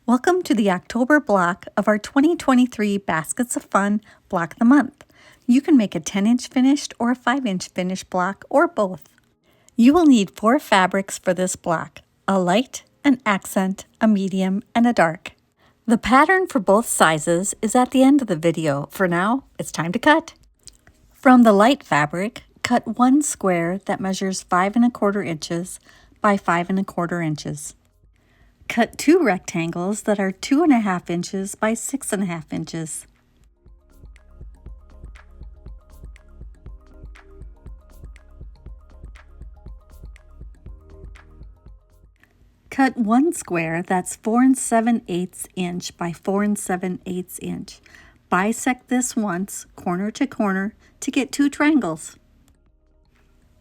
Welcome to the October block of our 2023 Baskets of Fun Block of the Month. You can make a 10-inch finished or a 5-inch finished block or both. You will need 4 fabrics for this block: a light, an accent, a medium, and a dark. The pattern for both sizes is at the end of the video. For now, it's time to cut. From the light fabric, cut 1 square that measures 5 1/4 inches by 5 1/4 inches. Cut 2 rectangles that are 2 1/2 inches by 6 1/2 inches. Cut 1 square that's 4 7/8 inch by 4 7/8 inch. Bisect this once, corner to corner, to get 2 triangles.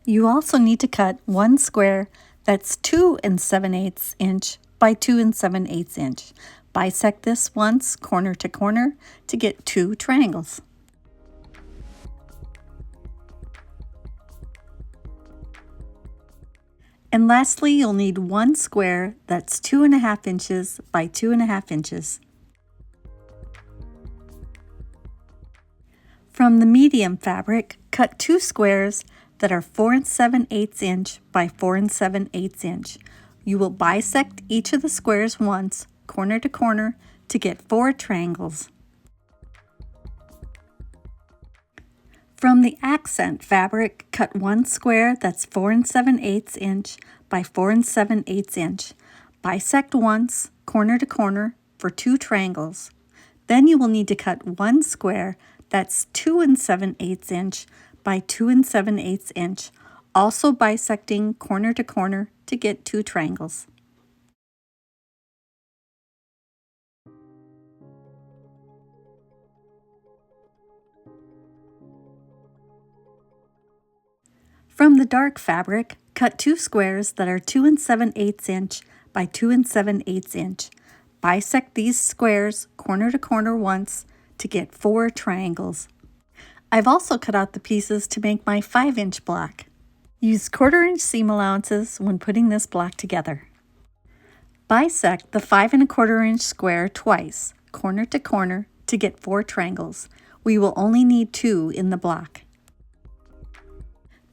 You also need to cut 1 square that's 2 7/8 inch by 2 7/8 inch. Bisect this once, corner to corner, to get 2 triangles. And lastly, you'll need 1 square that's 2 1/2 inches by 2 1/2 inches. From the medium fabric, cut 2 squares that are 4 7/8 inch by 4 7/8 inch. You will bisect each of the squares once, corner to corner, to get 4 triangles. From the accent fabric, cut 1 square that's 4 7/8 inch by 4 7/8 inch. Bisect once, corner to corner, for 2 triangles. Then you will need to cut 1 square that's 2 7/8 inch by 2 7/8 inch, also bisecting corner to corner to get 2 triangles. From the dark fabric, cut 2 squares that are 2 7/8 inch by 2 7/8 inch. Bisect these squares corner to corner once to get 4 triangles. I've also cut out the pieces to make my 5-inch block. Use 1/4 inch seam allowances when putting this block together. Bisect the 5 1/4 inch square twice, corner to corner, to get 4 triangles. We will only need 2 in the block.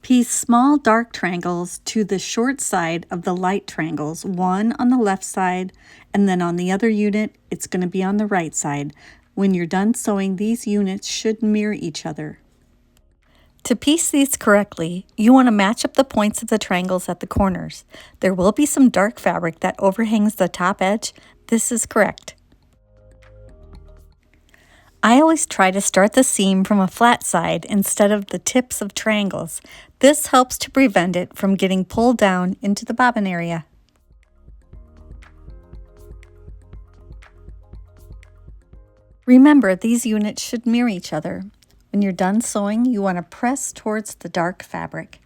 Piece small dark triangles to the short side of the light triangles, one on the left side, and then on the other unit, it's going to be on the right side. When you're done sewing, these units should mirror each other. To piece these correctly, you want to match up the points of the triangles at the corners. There will be some dark fabric that overhangs the top edge. This is correct. I always try to start the seam from a flat side instead of the tips of triangles. This helps to prevent it from getting pulled down into the bobbin area. Remember, these units should mirror each other. When you're done sewing, you want to press towards the dark fabric.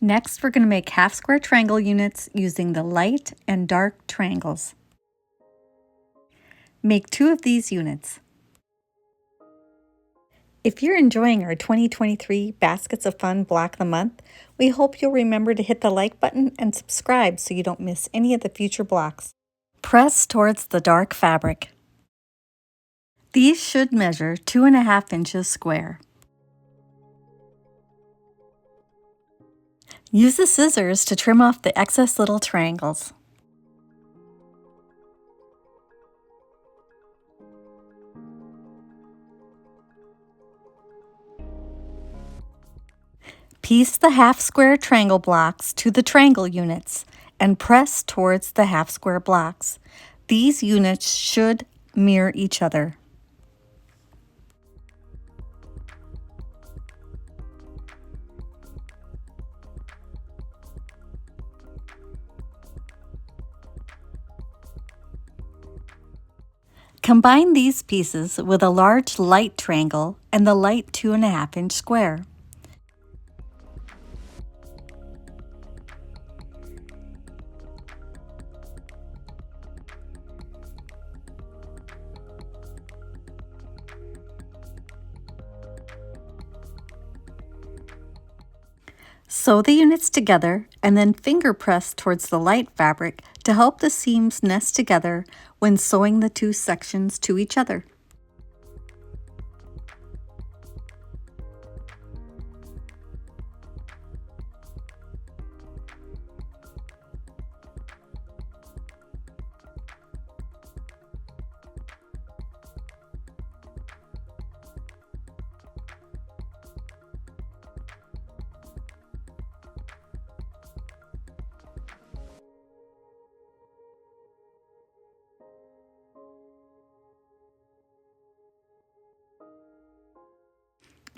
Next, we're going to make half square triangle units using the light and dark triangles. Make 2 of these units. If you're enjoying our 2023 Baskets of Fun Block of the Month, we hope you'll remember to hit the like button and subscribe so you don't miss any of the future blocks. Press towards the dark fabric. These should measure 2 1/2 inches square. Use the scissors to trim off the excess little triangles. Piece the half square triangle blocks to the triangle units and press towards the half square blocks. These units should mirror each other. Combine these pieces with a large light triangle and the light 2 1/2 inch square. Sew the units together and then finger press towards the light fabric to help the seams nest together when sewing the two sections to each other.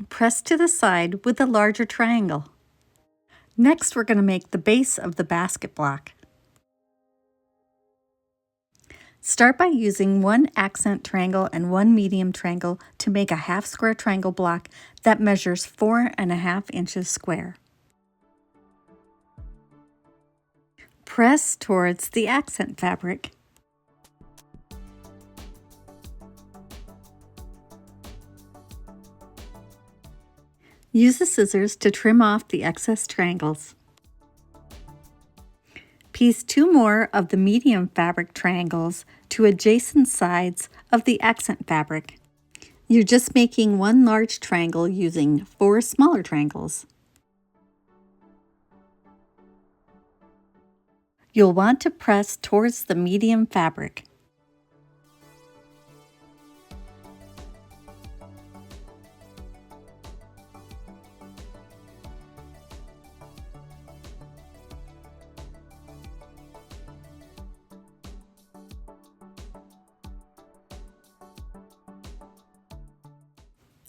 Press to the side with the larger triangle. Next, we're going to make the base of the basket block. Start by using one accent triangle and one medium triangle to make a half square triangle block that measures 4.5 inches square. Press towards the accent fabric. Use the scissors to trim off the excess triangles. Piece 2 more of the medium fabric triangles to adjacent sides of the accent fabric. You're just making one large triangle using 4 smaller triangles. You'll want to press towards the medium fabric.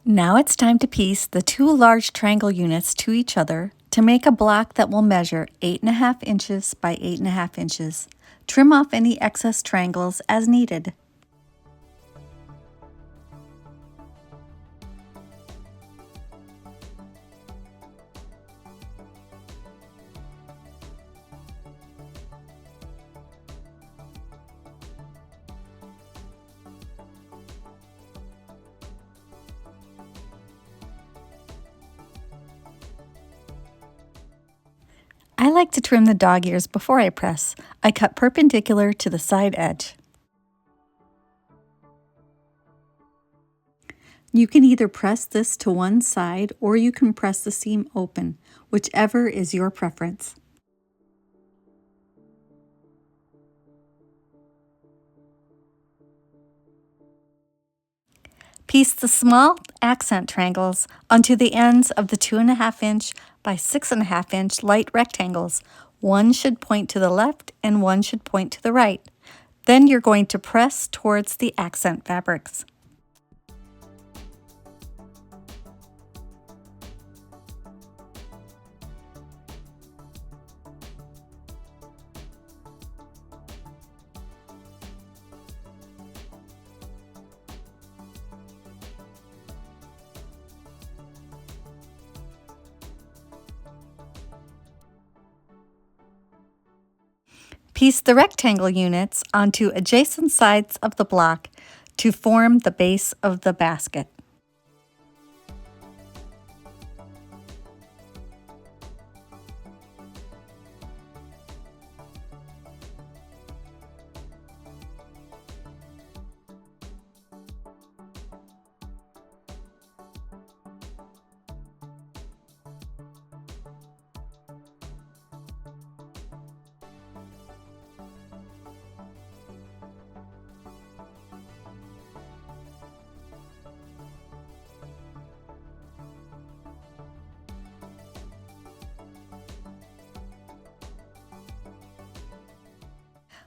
Now it's time to piece the 2 large triangle units to each other to make a block that will measure 8.5 inches by 8.5 inches. Trim off any excess triangles as needed. I like to trim the dog ears before I press. I cut perpendicular to the side edge. You can either press this to one side or you can press the seam open, whichever is your preference. Piece the small accent triangles onto the ends of the 2.5 inch by 6.5 inch light rectangles. One should point to the left and one should point to the right. Then you're going to press towards the accent fabrics. Piece the rectangle units onto adjacent sides of the block to form the base of the basket.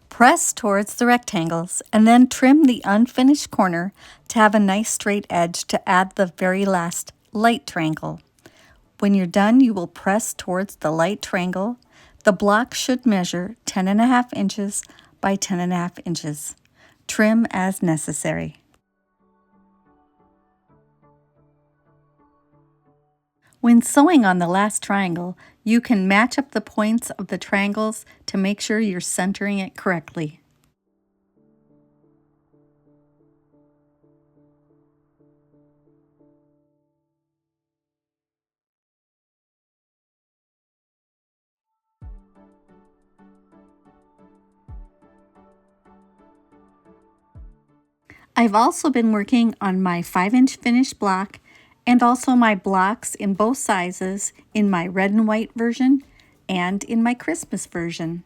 Press towards the rectangles and then trim the unfinished corner to have a nice straight edge to add the very last light triangle. When you're done, you will press towards the light triangle. The block should measure 10.5 inches by 10.5 inches. Trim as necessary. When sewing on the last triangle, you can match up the points of the triangles to make sure you're centering it correctly. I've also been working on my 5-inch finished block and also my blocks in both sizes in my red and white version and in my Christmas version.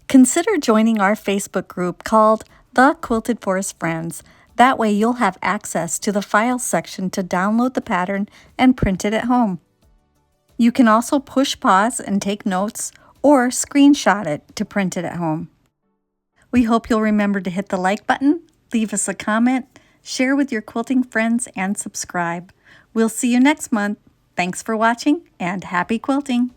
Consider joining our Facebook group called The Quilted Forest Friends. That way you'll have access to the files section to download the pattern and print it at home. You can also push pause and take notes or screenshot it to print it at home. We hope you'll remember to hit the like button, leave us a comment, share with your quilting friends, and subscribe. We'll see you next month. Thanks for watching and happy quilting!